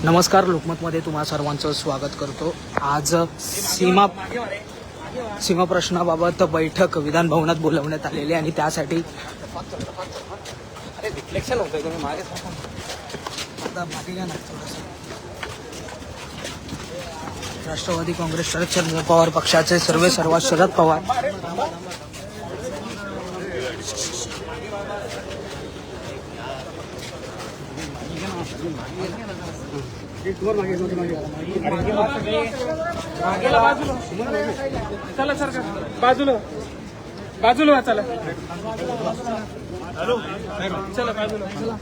नमस्कार, लोकमतमध्ये तुम्हा सर्वांचं स्वागत करतो। आज सीमा प्रश्नाबाबत बैठक विधान भवनात बोलवण्यात आलेली आणि त्यासाठी राष्ट्रवादी काँग्रेस शरद पवार पक्षाचे सर्वेसर्वा शरद पवार चला सर बाजूला बाजूला चला चला बाजूला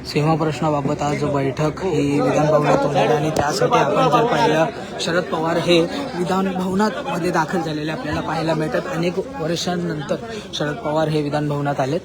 सीमा प्रश्नाबाबत आज बैठक ही विधान भवनात होणार आणि त्यासाठी आपण जर पाहिलं, शरद पवार हे विधान भवनात मध्ये दाखल झालेले आपल्याला पाहायला मिळतात। अनेक वर्षांनंतर शरद पवार हे विधान भवनात आलेत।